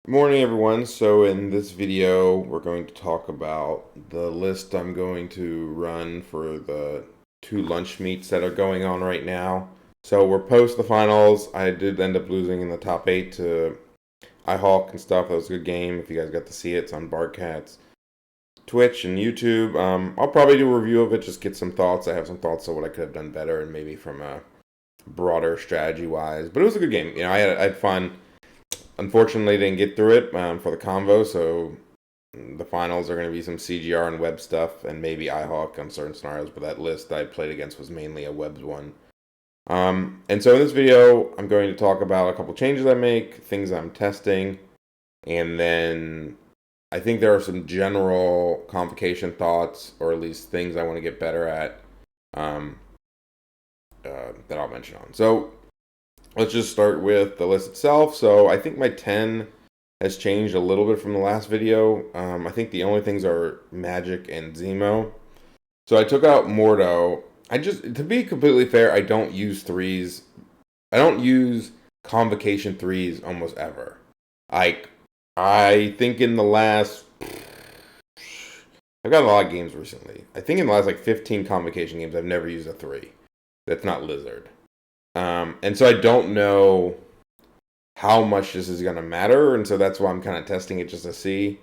Good morning, everyone. So in this video, we're going to talk about the list I'm going to run for the two lunch meets that are going on right now. So we're post the finals. I did end up losing in the top 8 to iHawk and stuff. That was a good game. If you guys got to see it, it's on Barcats, Twitch, and YouTube. I'll probably do a review of it, just get some thoughts. I have some thoughts of what I could have done better and maybe from a broader strategy-wise. But it was a good game. I had fun. Unfortunately, didn't get through it for the convo, so the finals are going to be some CGR and web stuff, and maybe iHawk on certain scenarios. But that list I played against was mainly a webs one. And so in this video, I'm going to talk about a couple changes I make, things I'm testing, and then I think there are some general Convocation thoughts, or at least things I want to get better at, that I'll mention on. So let's just start with the list itself. So I think my 10 has changed a little bit from the last video. I think the only things are Magic and Zemo. So I took out Mordo. To be completely fair, I don't use threes. I don't use Convocation threes almost ever. I think in the last, I've got a lot of games recently. I think in the last like 15 Convocation games, I've never used a three. That's not Lizard. And so I don't know how much this is going to matter, and so that's why I'm kind of testing it just to see.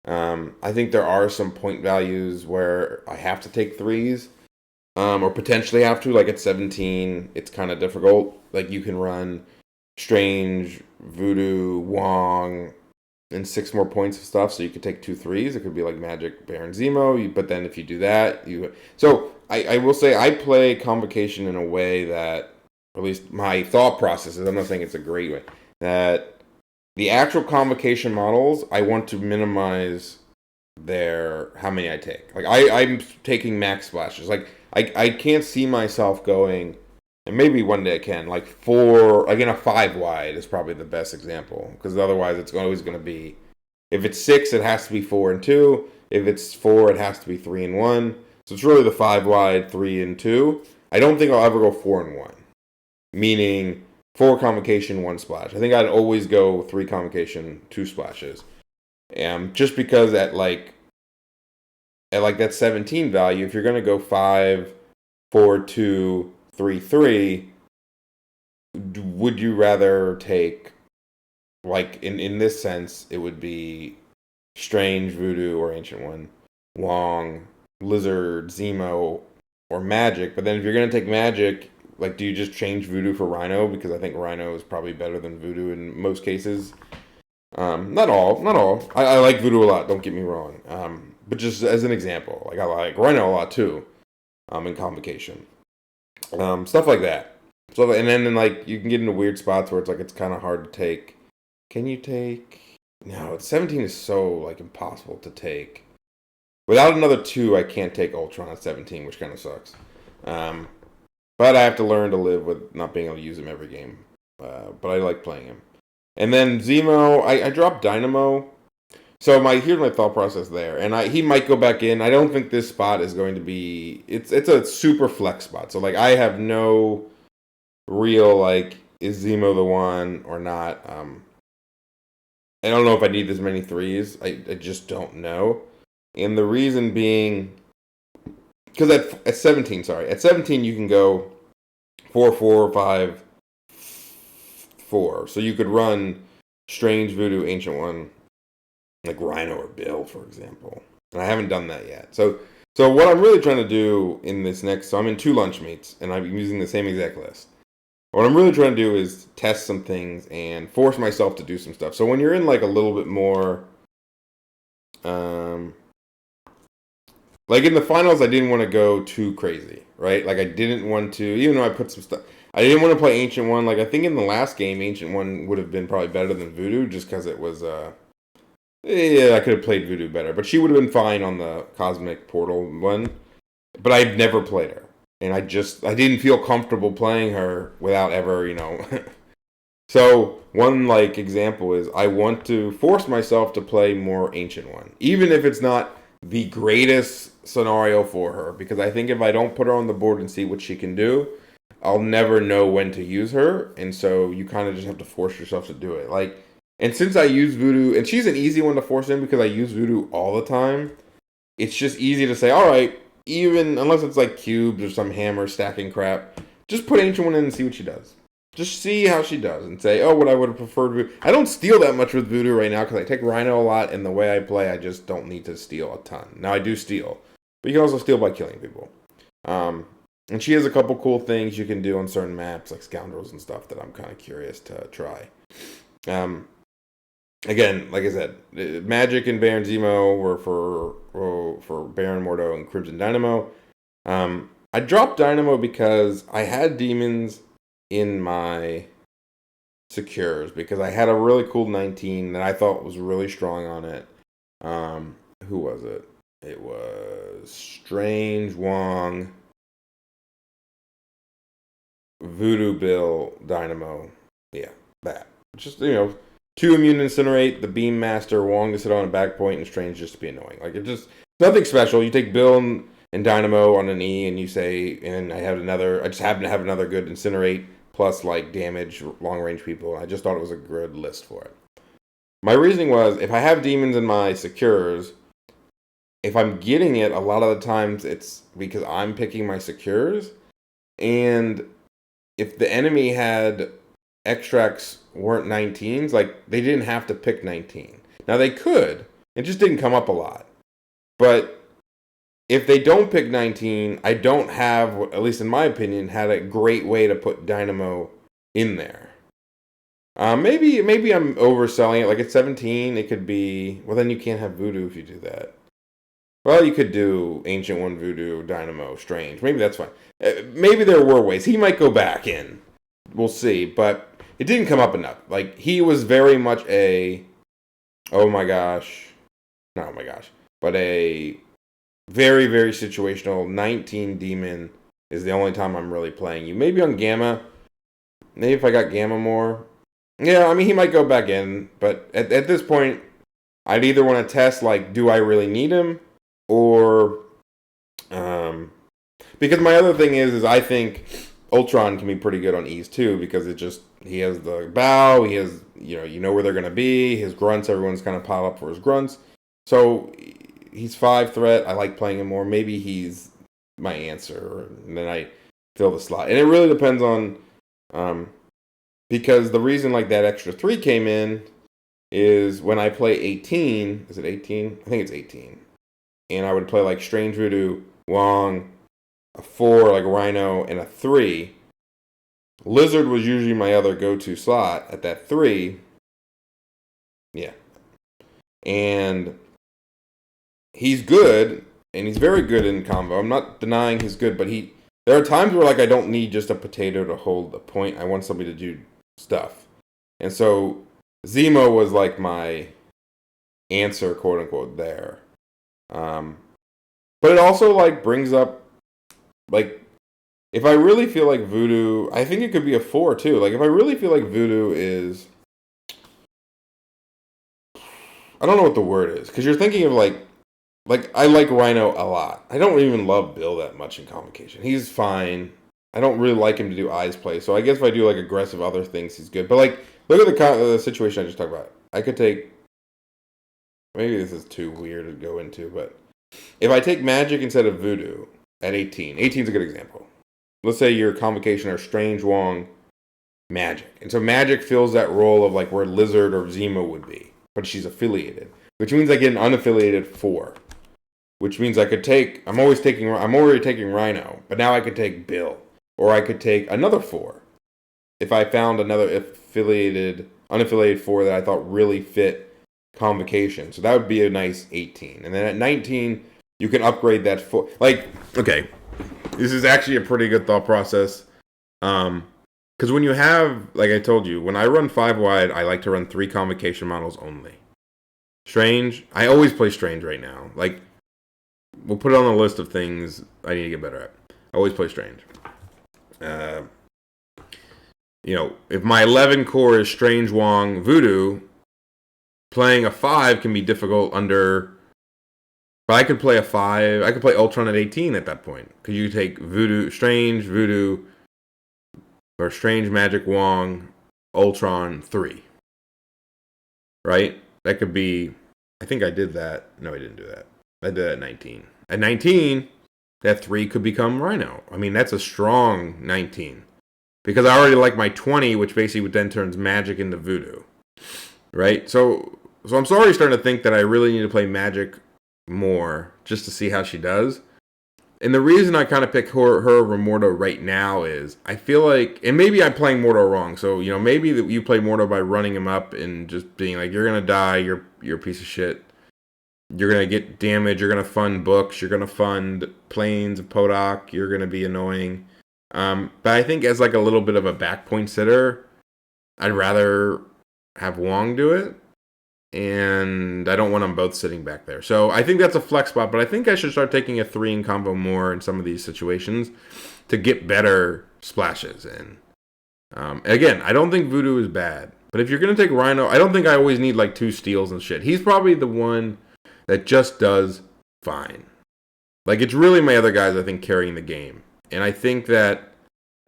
I think there are some point values where I have to take threes, or potentially have to. Like at 17, it's kind of difficult. Like you can run Strange, Voodoo, Wong, and 6 more points of stuff, so you could take 2 threes. It could be like Magic, Baron, Zemo. But then if you do that, I will say I play Convocation in a way that, or at least my thought process is, I'm not saying it's a great way, that the actual Convocation models, I want to minimize how many I take. Like I'm taking max splashes. Like I can't see myself going, and maybe one day I can, like 4, again, a 5 wide is probably the best example, because otherwise it's always going to be, if it's 6, it has to be 4 and 2. If it's 4, it has to be 3 and 1. So it's really the 5 wide, 3 and 2. I don't think I'll ever go 4 and 1. Meaning 4 Convocation, 1 splash. I think I'd always go 3 Convocation, 2 splashes. Just because at that 17 value, if you're gonna go 5, 4, 2, 3, 3, would you rather take, like in this sense, it would be Strange, Voodoo, or Ancient One, Wong, Lizard, Zemo, or Magic. But then if you're gonna take Magic, like, do you just change Voodoo for Rhino? Because I think Rhino is probably better than Voodoo in most cases. Not all. I like Voodoo a lot. Don't get me wrong. But just as an example, like I like Rhino a lot too. In Convocation, stuff like that. So and then like you can get into weird spots where it's kind of hard to take. Can you take? No, 17 is so like impossible to take. Without another 2, I can't take Ultron at 17, which kind of sucks. But I have to learn to live with not being able to use him every game. But I like playing him. And then Zemo, I dropped Dynamo. So here's my thought process there. And he might go back in. I don't think this spot is going to be. It's a super flex spot. So like I have no real like, is Zemo the one or not? I don't know if I need this many threes. I just don't know. And the reason being, because at 17, at 17 you can go 4, 4, 5, 4. So you could run Strange, Voodoo, Ancient One, like Rhino or Bill, for example. And I haven't done that yet. So what I'm really trying to do in this so I'm in 2 lunch meets, and I'm using the same exact list. What I'm really trying to do is test some things and force myself to do some stuff. So when you're in like a little bit more, like in the finals, I didn't want to go too crazy, right? Like I didn't want to, even though I put some stuff, I didn't want to play Ancient One. Like I think in the last game, Ancient One would have been probably better than Voodoo, just because it was, I could have played Voodoo better, but she would have been fine on the Cosmic Portal one. But I've never played her, and I didn't feel comfortable playing her without ever, So one like example is I want to force myself to play more Ancient One, even if it's not the greatest scenario for her, because I think if I don't put her on the board and see what she can do, I'll never know when to use her, and so you kind of just have to force yourself to do it. Like And since I use Voodoo, and she's an easy one to force in because I use Voodoo all the time, it's just easy to say, all right, even unless it's like cubes or some hammer stacking crap, just put Ancient One in and see what she does. Just see how she does and say, oh, what I would have preferred. I don't steal that much with Voodoo right now because I take Rhino a lot, and the way I play, I just don't need to steal a ton. Now, I do steal, but you can also steal by killing people. And she has a couple cool things you can do on certain maps, like Scoundrels and stuff, that I'm kind of curious to try. Again, like I said, Magic and Baron Zemo were for Baron Mordo and Crimson Dynamo. I dropped Dynamo because I had demons in my secures because I had a really cool 19 that I thought was really strong on it. Who was it? It was Strange Wong, Voodoo Bill, Dynamo. Yeah, that. Just, 2 immune to incinerate, the Beam Master, Wong to sit on a back point, and Strange just to be annoying. Like, it just, nothing special. You take Bill and Dynamo on an E, and you say, and I just happen to have another good incinerate, plus, like, damage, long-range people. I just thought it was a good list for it. My reasoning was, if I have demons in my secures, if I'm getting it, a lot of the times it's because I'm picking my secures, and if the enemy had extracts weren't 19s, like, they didn't have to pick 19. Now, they could. It just didn't come up a lot. But if they don't pick 19, I don't have, at least in my opinion, had a great way to put Dynamo in there. Maybe I'm overselling it. Like, at 17, it could be, well, then you can't have Voodoo if you do that. Well, you could do Ancient One, Voodoo, Dynamo, Strange. Maybe that's fine. Maybe there were ways. He might go back in. We'll see. But it didn't come up enough. Like, he was very much a, oh my gosh, not oh my gosh, but a very, very situational 19 demon is the only time I'm really playing you. Maybe on Gamma. Maybe if I got Gamma more. Yeah, I mean, he might go back in. But at this point, I'd either want to test, like, do I really need him? Or, because my other thing is I think Ultron can be pretty good on Ease too, because he has the bow, he has, you know where they're going to be, his grunts, everyone's kind of pile up for his grunts. So he's 5 threat, I like playing him more. Maybe he's my answer, and then I fill the slot. And it really depends on, because the reason like that extra 3 came in is when I play 18, is it 18? I think it's 18. And I would play like Strange Voodoo, Wong, a 4 like Rhino, and a 3. Lizard was usually my other go-to slot at that 3. Yeah. And he's good, and he's very good in combo. I'm not denying he's good, but there are times where like I don't need just a potato to hold a point. I want somebody to do stuff. And so Zemo was like my answer, quote unquote, there. But it also like brings up, like, if I really feel like Voodoo, I think it could be a 4 too. Like, if I really feel like Voodoo is, I don't know what the word is, because you're thinking of like I like Rhino a lot. I don't even love Bill that much in Convocation. He's fine. I don't really like him to do eyes play. So I guess if I do like aggressive other things, he's good. But like, look at the situation I just talked about. I could take, maybe this is too weird to go into, but if I take Magic instead of Voodoo at 18, 18 is a good example. Let's say your Convocation are Strange, Wong, Magic. And so Magic fills that role of like where Lizard or Zemo would be, but she's affiliated, which means I get an unaffiliated 4, which means I could take, I'm already taking Rhino, but now I could take Bill, or I could take another 4 if I found another unaffiliated 4 that I thought really fit Convocation. So that would be a nice 18. And then at 19, you can upgrade that 4. Like, okay, this is actually a pretty good thought process. Because when you have, like I told you, when I run 5 wide, I like to run 3 Convocation models only. Strange, I always play Strange right now. Like, we'll put it on the list of things I need to get better at. I always play Strange. If my 11 core is Strange, Wong, Voodoo, playing a 5 can be difficult under. But I could play a 5. I could play Ultron at 18 at that point. Because you take Strange, Voodoo, or Strange, Magic, Wong, Ultron, 3. right? That could be, I think I did that. No, I didn't do that. I did that at 19. At 19, that 3 could become Rhino. I mean, that's a strong 19. Because I already like my 20, which basically then turns Magic into Voodoo, right? So I'm already starting to think that I really need to play Magic more just to see how she does. And the reason I kind of pick her over Mordo right now is I feel like, and maybe I'm playing Mordo wrong. So, maybe that you play Mordo by running him up and just being like, you're going to die, you're a piece of shit. You're going to get damage, you're going to fund books, you're going to fund Plains of Podok, you're going to be annoying. But I think as like a little bit of a back point sitter, I'd rather have Wong do it. And I don't want them both sitting back there. So I think that's a flex spot, but I think I should start taking a 3 in combo more in some of these situations to get better splashes in. Again, I don't think Voodoo is bad, but if you're going to take Rhino, I don't think I always need like 2 steals and shit. He's probably the one that just does fine. Like, it's really my other guys, I think, carrying the game. And I think that,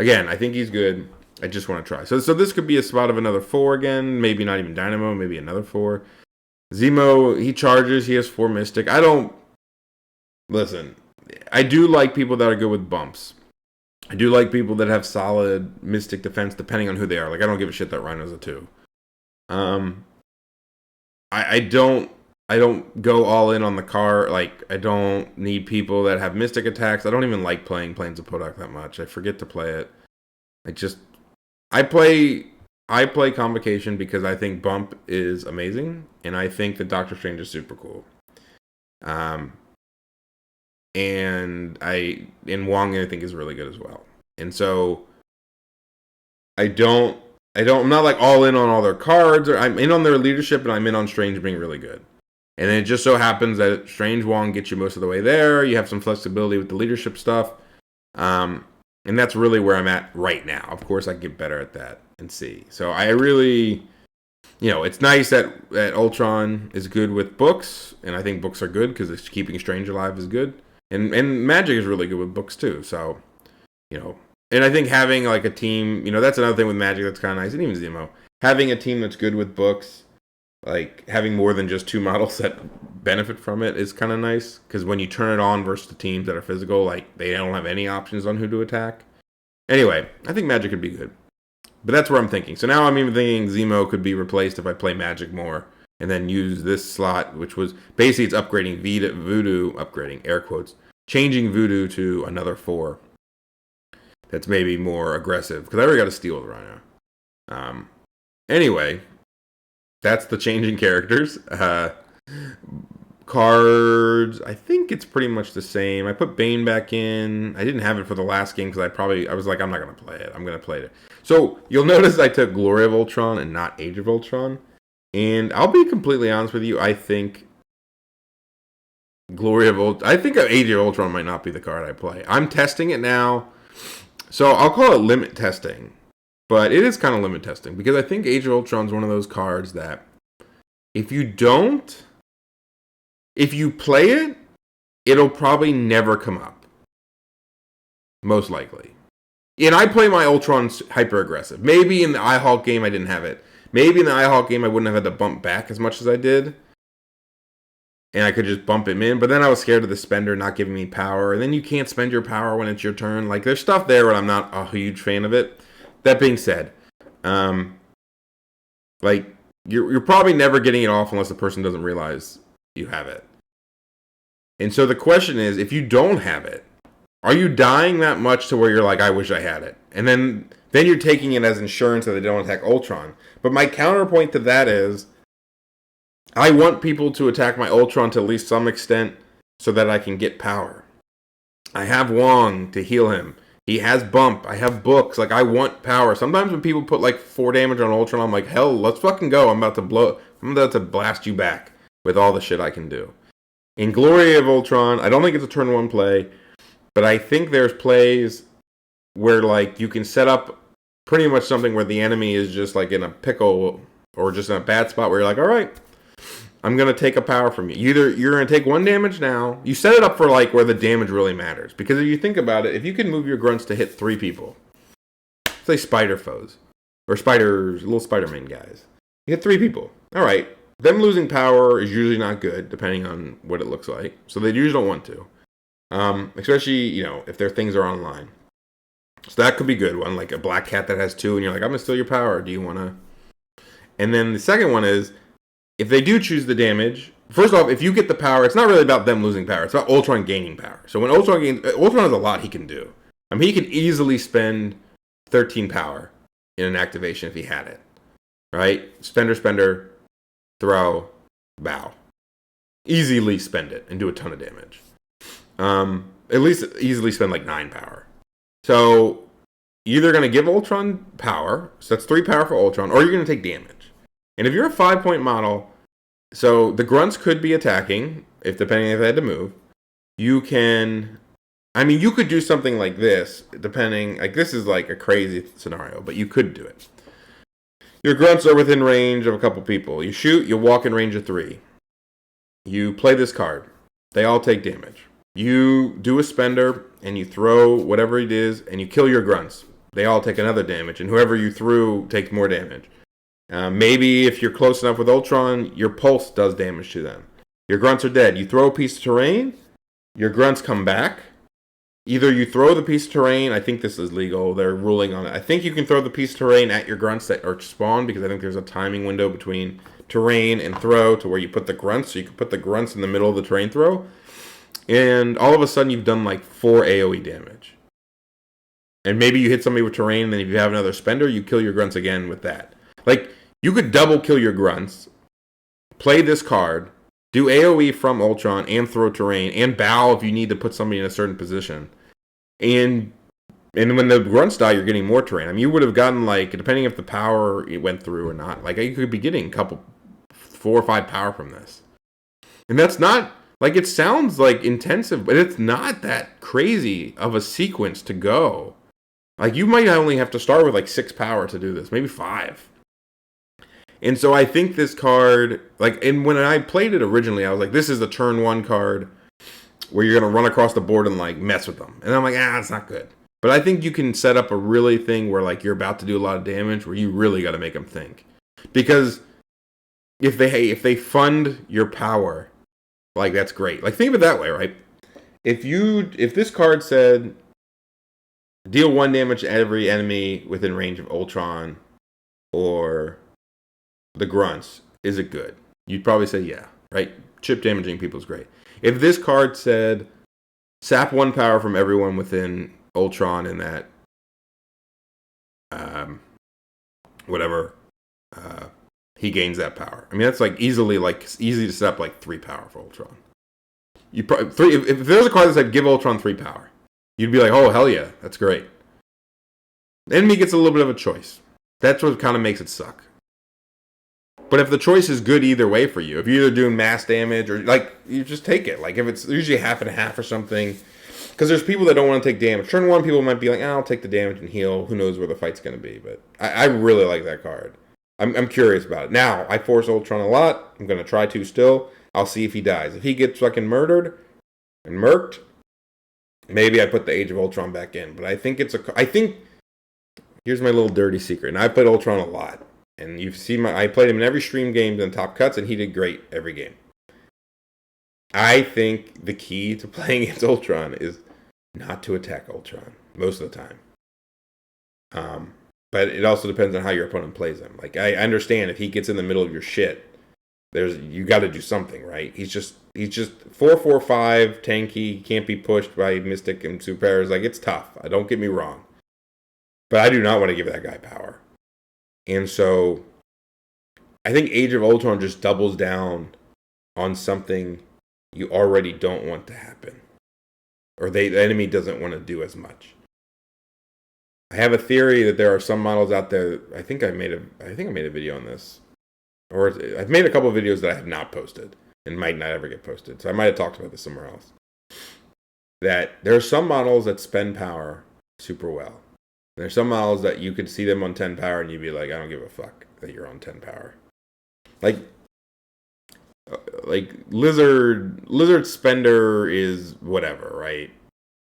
again, I think he's good. I just want to try. So this could be a spot of another 4 again. Maybe not even Dynamo. Maybe another 4. Zemo, he charges. He has 4 Mystic. Listen, I do like people that are good with bumps. I do like people that have solid Mystic defense depending on who they are. Like, I don't give a shit that Rhino's a 2. I don't go all in on the car. Like, I don't need people that have Mystic attacks. I don't even like playing Plains of Podok that much. I forget to play it. I play Convocation because I think Bump is amazing, and I think that Doctor Strange is super cool. And Wong I think is really good as well. And so I'm not like all in on all their cards, or I'm in on their leadership, and I'm in on Strange being really good. And then it just so happens that Strange Wong gets you most of the way there. You have some flexibility with the leadership stuff. And that's really where I'm at right now. Of course, I can get better at that and see. So I really, it's nice that Ultron is good with books, and I think books are good because keeping Strange alive is good. And Magic is really good with books too. So, and I think having like a team, that's another thing with Magic that's kind of nice, and even Zemo, having a team that's good with books, like having more than just 2 models that benefit from it is kind of nice, because when you turn it on versus the teams that are physical, like they don't have any options on who to attack. Anyway, I think Magic could be good, but that's where I'm thinking. So now I'm even thinking Zemo could be replaced if I play Magic more and then use this slot, which was basically it's upgrading Voodoo, upgrading air quotes, changing Voodoo to another 4 that's maybe more aggressive, because I already got a steal with Rhino. Anyway, that's the changing characters. Cards, I think it's pretty much the same. I put Bane back in. I didn't have it for the last game because I was like, I'm not going to play it. I'm going to play it. So you'll notice I took Glory of Ultron and not Age of Ultron. And I'll be completely honest with you. I think Age of Ultron might not be the card I play. I'm testing it now. So I'll call it limit testing. But it is kind of limit testing, because I think Age of Ultron is one of those cards that if you play it, it'll probably never come up. Most likely. And I play my Ultrons hyper aggressive. Maybe in the iHawk game I didn't have it. Maybe in the iHawk game I wouldn't have had to bump back as much as I did. And I could just bump him in. But then I was scared of the spender not giving me power. And then you can't spend your power when it's your turn. Like, there's stuff there where I'm not a huge fan of it. That being said, you're probably never getting it off unless the person doesn't realize you have it. And so the question is, if you don't have it, are you dying that much to where you're like, I wish I had it? And then you're taking it as insurance that they don't attack Ultron. But my counterpoint to that is, I want people to attack my Ultron to at least some extent so that I can get power. I have Wong to heal him. He has bump. I have books. Like, I want power. Sometimes when people put like 4 damage on Ultron, I'm like, hell, let's fucking go. I'm about to blast you back with all the shit I can do. In Glory of Ultron, I don't think it's a turn 1 play, but I think there's plays where like you can set up pretty much something where the enemy is just like in a pickle or just in a bad spot where you're like, all right, I'm going to take a power from you. Either you're going to take 1 damage now. You set it up for like where the damage really matters. Because if you think about it, if you can move your grunts to hit 3 people, say spider foes, or spiders, little Spider-Man guys, you hit 3 people. All right. them losing power is usually not good, depending on what it looks like. So they usually don't want to, especially if their things are online. So that could be good. One like a black cat that has 2, and you're like, I'm gonna steal your power. Do you want to? And then the second one is if they do choose the damage. First off, if you get the power, it's not really about them losing power. It's about Ultron gaining power. So when Ultron has a lot he can do. I mean, he can easily spend 13 power in an activation if he had it. Right? Spender, throw, bow. Easily spend it and do a ton of damage. At least easily spend like 9 power. So you're either going to give Ultron power, so that's 3 power for Ultron, or you're going to take damage. And if you're a 5-point model, so the grunts could be attacking, depending if they had to move. You could do something like this, depending, like this is like a crazy scenario, but you could do it. Your grunts are within range of a couple people. You shoot, you walk in range of 3. You play this card. They all take damage. You do a spender, and you throw whatever it is, and you kill your grunts. They all take another damage, and whoever you threw takes more damage. Maybe if you're close enough with Ultron, your pulse does damage to them. Your grunts are dead. You throw a piece of terrain, your grunts come back. Either you throw the piece of terrain, I think this is legal, they're ruling on it. I think you can throw the piece of terrain at your grunts that are spawned, because I think there's a timing window between terrain and throw to where you put the grunts, so you can put the grunts in the middle of the terrain throw. And all of a sudden you've done like 4 AoE damage. And maybe you hit somebody with terrain, and then if you have another spender, you kill your grunts again with that. Like, you could double kill your grunts, play this card, do AoE from Ultron, and throw terrain, and bow if you need to put somebody in a certain position. And when the grunts die, you're getting more terrain. I mean, you would have gotten, like, depending if the power it went through or not, like, you could be getting 4 or 5 power from this. And that's not, like, it sounds, like, intensive, but it's not that crazy of a sequence to go. Like, you might only have to start with, like, 6 power to do this, maybe 5. And so I think this card, like, and when I played it originally, I was like, this is a turn 1 card where you're going to run across the board and, like, mess with them. And I'm like, it's not good. But I think you can set up a really thing where, like, you're about to do a lot of damage where you really got to make them think. Because if they fund your power, like, that's great. Like, think of it that way, right? If this card said, deal 1 damage to every enemy within range of Ultron or the grunts, is it good? You'd probably say yeah, right? Chip damaging people is great. If this card said, sap 1 power from everyone within Ultron and that, he gains that power. I mean, that's like easy to set up like 3 power for Ultron. You probably if there's a card that said give Ultron 3 power, you'd be like, oh hell yeah, that's great. The enemy gets a little bit of a choice. That's what kind of makes it suck. But if the choice is good either way for you, if you're either doing mass damage or, like, you just take it. Like, if it's usually half and half or something. Because there's people that don't want to take damage. Turn 1 people might be like, I'll take the damage and heal. Who knows where the fight's going to be. But I really like that card. I'm curious about it. Now, I force Ultron a lot. I'm going to try to still. I'll see if he dies. If he gets fucking murdered and murked, maybe I put the Age of Ultron back in. But I think here's my little dirty secret. And I played Ultron a lot. And you've seen I played him in every stream game in top cuts, and he did great every game. I think the key to playing against Ultron is not to attack Ultron most of the time. But it also depends on how your opponent plays him. Like, I understand if he gets in the middle of your shit, you got to do something, right? He's just 4/4/5 tanky, can't be pushed by Mystic and Super. Like, it's tough. Don't get me wrong, but I do not want to give that guy power. And so, I think Age of Ultron just doubles down on something you already don't want to happen. Or the enemy doesn't want to do as much. I have a theory that there are some models out there, I think I made a video on this. Or I've made a couple of videos that I have not posted and might not ever get posted. So I might have talked about this somewhere else. That there are some models that spend power super well. There's some models that you could see them on 10 power and you'd be like, I don't give a fuck that you're on 10 power. Like Lizard Spender is whatever, right?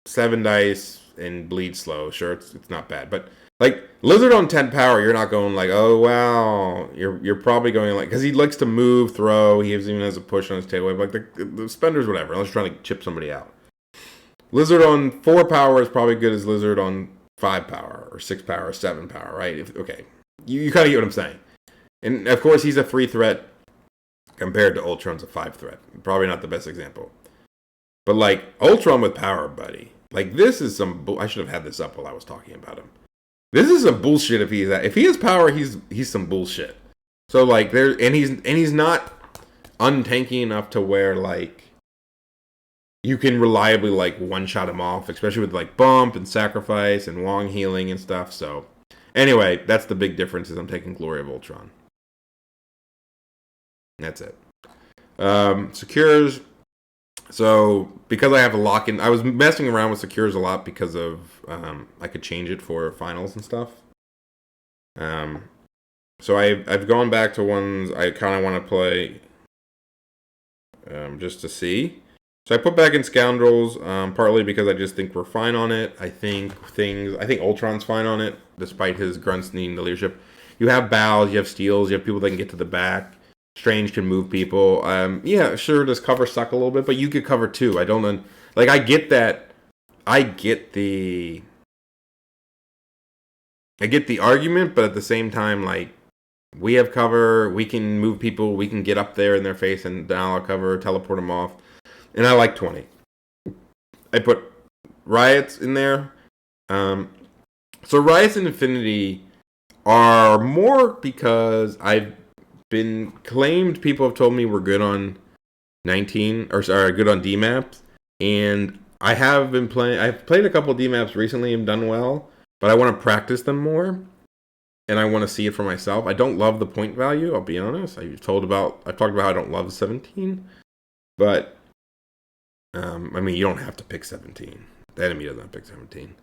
7 dice and bleed slow. Sure, it's not bad. But Like Lizard on 10 power, you're not going like, oh wow. You're probably going like, because he likes to move, throw. He even has a push on his tail wave. Like the spenders, whatever. Unless you're trying to chip somebody out. Lizard on 4 power is probably good as Lizard on 5 power or 6 power or 7 power, right? Okay, you kind of get what I'm saying. And of course, he's a 3 threat compared to Ultron's a 5 threat. Probably not the best example. But like Ultron with power, buddy. Like this is some. I should have had this up while I was talking about him. This is some bullshit. If he has power, he's some bullshit. So like he's not untanky enough to where like you can reliably like one shot him off, especially with like bump and sacrifice and long healing and stuff. So anyway, that's the big difference. Is I'm taking Glory of Ultron. That's it. Secures. So because I have a lock in, I was messing around with secures a lot because of I could change it for finals and stuff. So I've gone back to ones I kind of want to play just to see. So I put back in Scoundrels partly because I just think we're fine on it. I think Ultron's fine on it despite his grunts needing the leadership. You have bows, you have steals, you have people that can get to the back. Strange can move people. Yeah, sure, does cover suck a little bit, but you could cover too. I don't know. Like, I get that. I get the argument, but at the same time, like, we have cover. We can move people. We can get up there in their face and down our cover, teleport them off. And I like 20. I put Riots in there. So Riots and Infinity are more because I've been claimed, people have told me we're good on 19 or sorry, good on D maps, and I have been playing. I've played a couple of D maps recently and done well, but I want to practice them more, and I want to see it for myself. I don't love the point value. I'll be honest. I've talked about how I don't love 17, but I mean you don't have to pick 17. The enemy doesn't pick 17.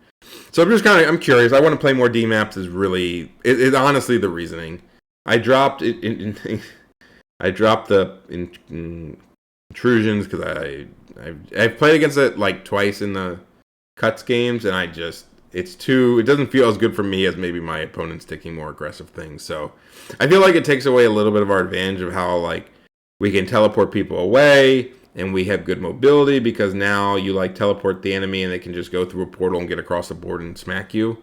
So I'm curious. I want to play more D maps. Is really it's honestly the reasoning. I dropped it. I dropped the intrusions because I've played against it like twice in the cuts games, and it doesn't feel as good for me as maybe my opponents taking more aggressive things. So I feel like it takes away a little bit of our advantage of how like we can teleport people away and we have good mobility because now you like teleport the enemy and they can just go through a portal and get across the board and smack you.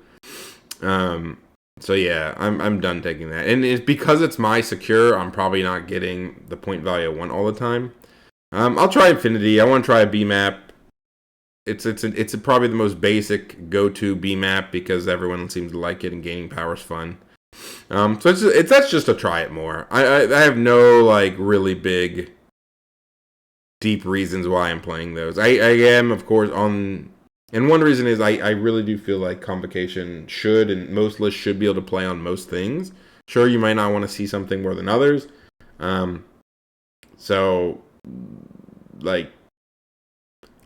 So yeah, I'm done taking that, and it's because it's my secure. I'm probably not getting the point value I want all the time. I'll try Infinity. I want to try a B map. It's probably the most basic go-to B map because everyone seems to like it and gaining power is fun. So that's just to try it more. I have no like really big, deep reasons why I'm playing those. I am of course on. And one reason is I really do feel like Convocation should, and most lists should be able to play on most things. Sure, you might not want to see something more than others. So, like,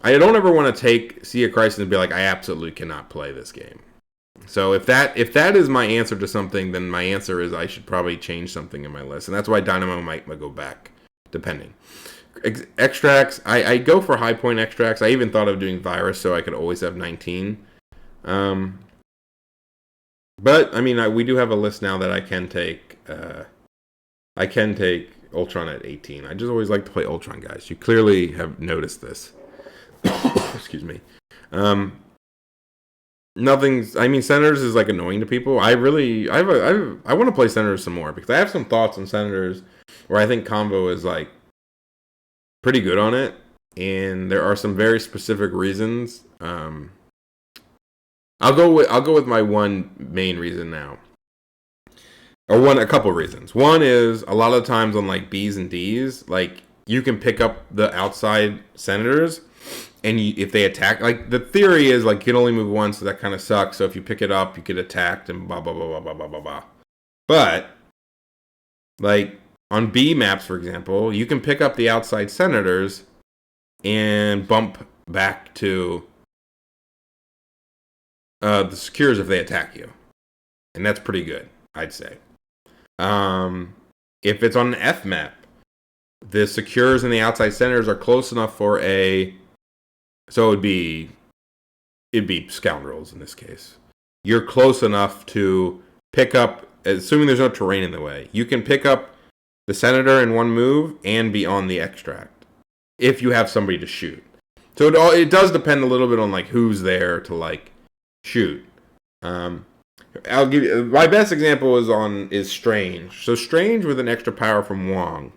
I don't ever want to take Sea of Crisis and be like, I absolutely cannot play this game. So if that is my answer to something, then my answer is I should probably change something in my list. And that's why Dynamo might go back, depending. Extracts, I go for high point extracts. I even thought of doing Virus so I could always have 19. But I mean, we do have a list now that I can take. I can take Ultron at 18. I just always like to play Ultron, guys. You clearly have noticed this. Excuse me. Nothing's. I mean, Senators is like annoying to people. I want to play Senators some more because I have some thoughts on Senators where I think Convo is like pretty good on it, and there are some very specific reasons. I'll go with my one main reason now, or a couple reasons. One is a lot of times on like B's and D's, like you can pick up the outside Senators, and if they attack, like the theory is like you can only move once, so that kind of sucks. So if you pick it up, you get attacked and blah blah blah blah blah blah blah blah. But like on B maps, for example, you can pick up the outside Senators and bump back to the secures if they attack you. And that's pretty good, I'd say. If it's on an F map, the secures and the outside Senators are close enough for so it'd be Scoundrels in this case. you're close enough to pick up, assuming there's no terrain in the way, you can pick up the senator in one move and be on the extract if you have somebody to shoot. So it does depend a little bit on like who's there to like shoot. I'll give you my best example is Strange. So Strange with an extra power from Wong.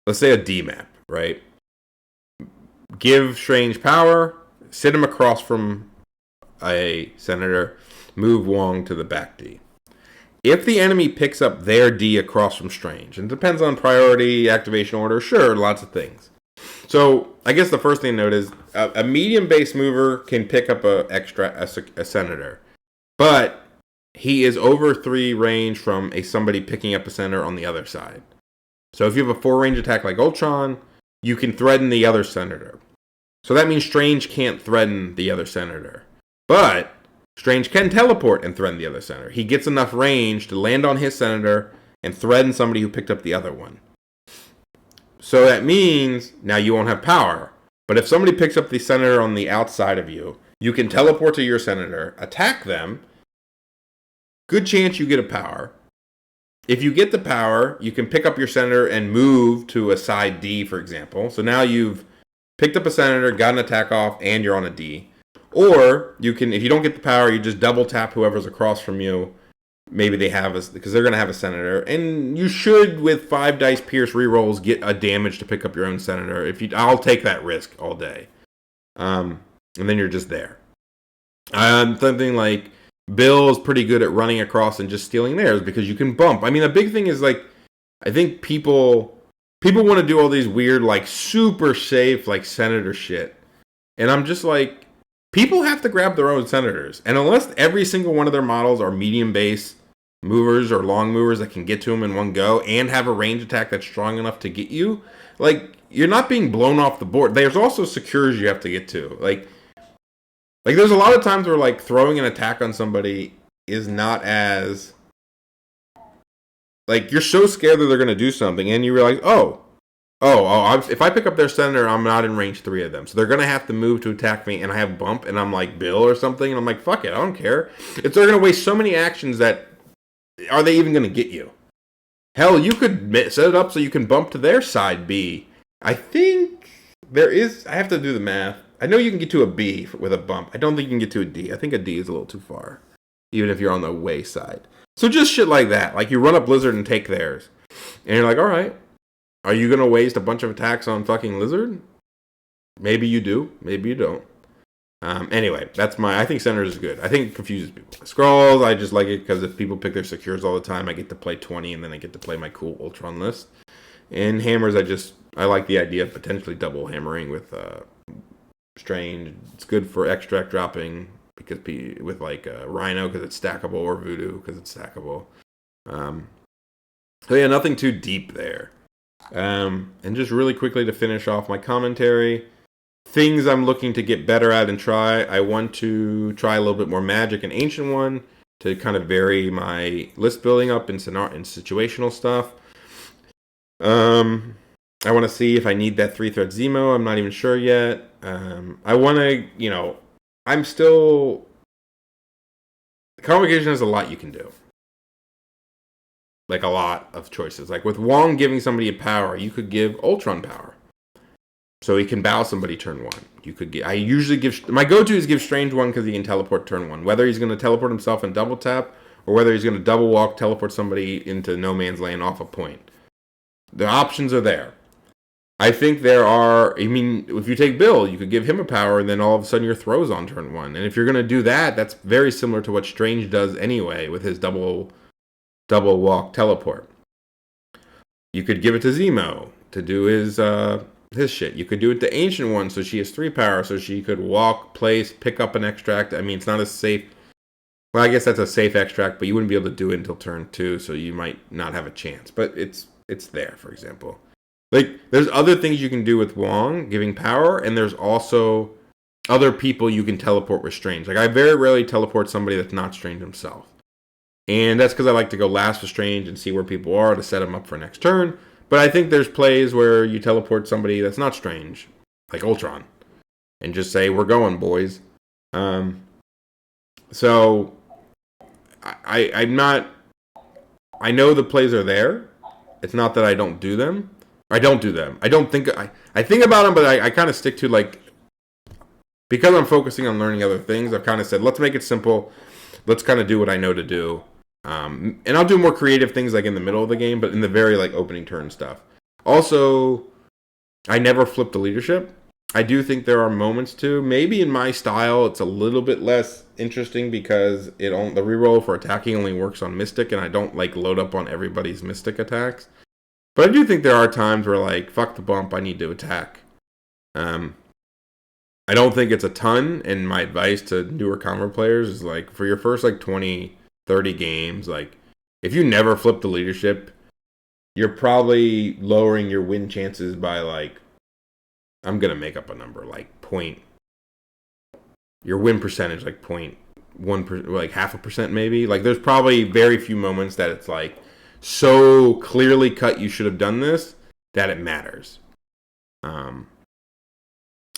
Let's say a D map, right? Give Strange power, sit him across from a senator, move Wong to the back D. If the enemy picks up their D across from Strange, and it depends on priority, activation order, sure, lots of things. So I guess the first thing to note is a medium base mover can pick up a senator, but he is over 3 range from somebody picking up a senator on the other side. So if you have a 4 range attack like Ultron, you can threaten the other senator. So that means Strange can't threaten the other senator, but Strange can teleport and threaten the other senator. He gets enough range to land on his senator and threaten somebody who picked up the other one. So that means now you won't have power. But if somebody picks up the senator on the outside of you, you can teleport to your senator, attack them. Good chance you get a power. If you get the power, you can pick up your senator and move to a side D, for example. So now you've picked up a senator, got an attack off, and you're on a D. Or you can, if you don't get the power, you just double tap whoever's across from you. Maybe they have because they're going to have a senator, and you should, with 5 dice pierce rerolls, get a damage to pick up your own senator. I'll take that risk all day, and then you're just there. Something like Bill is pretty good at running across and just stealing theirs because you can bump. I mean, a big thing is like, I think people want to do all these weird like super safe like senator shit, and I'm just like, people have to grab their own senators, and unless every single one of their models are medium base movers or long movers that can get to them in one go and have a range attack that's strong enough to get you, like, you're not being blown off the board. There's also secures you have to get to. Like there's a lot of times where like throwing an attack on somebody is not as like, you're so scared that they're going to do something, and you realize, if I pick up their senator, I'm not in range 3 of them. So they're going to have to move to attack me, and I have bump, and I'm like Bill or something, and I'm like, fuck it, I don't care. They're going to waste so many actions that, are they even going to get you? Hell, you could set it up so you can bump to their side B. I think I have to do the math. I know you can get to a B with a bump. I don't think you can get to a D. I think a D is a little too far, even if you're on the way side. So just shit like that. Like, you run up Blizzard and take theirs. And you're like, all right. Are you going to waste a bunch of attacks on fucking Lizard? Maybe you do. Maybe you don't. Anyway, I think Senators is good. I think it confuses people. Scrolls, I just like it because if people pick their secures all the time, I get to play 20 and then I get to play my cool Ultron list. And Hammers, I like the idea of potentially double hammering with Strange. It's good for extract dropping because with like Rhino because it's stackable, or Voodoo because it's stackable. So yeah, nothing too deep there. And just really quickly to finish off my commentary, things I'm looking to get better at and try. I want to try a little bit more Magic and Ancient One to kind of vary my list building up in situational stuff. I want to see if I need that 3-threat Zemo. I'm not even sure yet. I want to, I'm still... Convocation has a lot you can do. Like, a lot of choices. Like, with Wong giving somebody a power, you could give Ultron power. So he can bow somebody turn 1. I usually give... My go-to is give Strange 1 because he can teleport turn 1. Whether he's going to teleport himself and double tap, or whether he's going to double walk, teleport somebody into no man's land off a point. The options are there. I think there are... I mean, if you take Bill, you could give him a power, and then all of a sudden your throw's on turn 1. And if you're going to do that, that's very similar to what Strange does anyway with his double walk teleport. You could give it to Zemo to do his shit. You could do it to Ancient One so she has 3 power, so she could walk, place, pick up an extract. I mean, it's not as safe. Well, I guess that's a safe extract, but you wouldn't be able to do it until turn 2, so you might not have a chance. But it's there, for example. Like, there's other things you can do with Wong giving power, and there's also other people you can teleport with Strange. Like, I very rarely teleport somebody that's not Strange himself. And that's because I like to go last with Strange and see where people are to set them up for next turn. But I think there's plays where you teleport somebody that's not Strange, like Ultron, and just say, we're going, boys. So I'm not. I know the plays are there. It's not that I don't do them. I don't do them. I don't think I think about them, but I kind of stick to like because I'm focusing on learning other things. I've kind of said let's make it simple. Let's kind of do what I know to do. And I'll do more creative things like in the middle of the game, but in the very like opening turn stuff. Also, I never flip the leadership. I do think there are moments too. Maybe in my style, it's a little bit less interesting because the reroll for attacking only works on Mystic, and I don't like load up on everybody's Mystic attacks. But I do think there are times where like fuck the bump, I need to attack. I don't think it's a ton, and my advice to newer Convo players is like for your first like 20, 30 games, like if you never flip the leadership, you're probably lowering your win chances by like I'm gonna make up a number like your win percentage like 0.1%, like 0.5% maybe. Like there's probably very few moments that it's like so clearly cut you should have done this that it matters.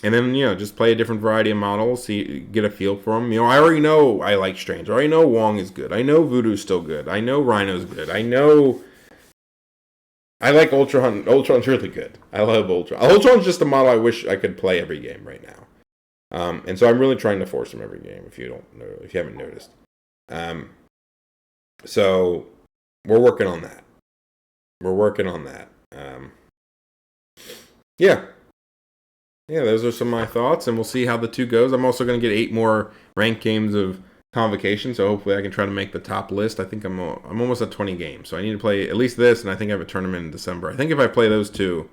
And then just play a different variety of models, get a feel for them. I already know I like Strange. I already know Wong is good. I know Voodoo's still good. I know Rhino's good. I know I like Ultra Hunt. Ultron's really good. I love Ultron. Ultron's just a model I wish I could play every game right now. And so I'm really trying to force him every game. If you haven't noticed, so we're working on that. Yeah, those are some of my thoughts, and we'll see how the 2 goes. I'm also going to get 8 more ranked games of Convocation, so hopefully I can try to make the top list. I think I'm almost at 20 games, so I need to play at least this, and I think I have a tournament in December. I think if I play those 2,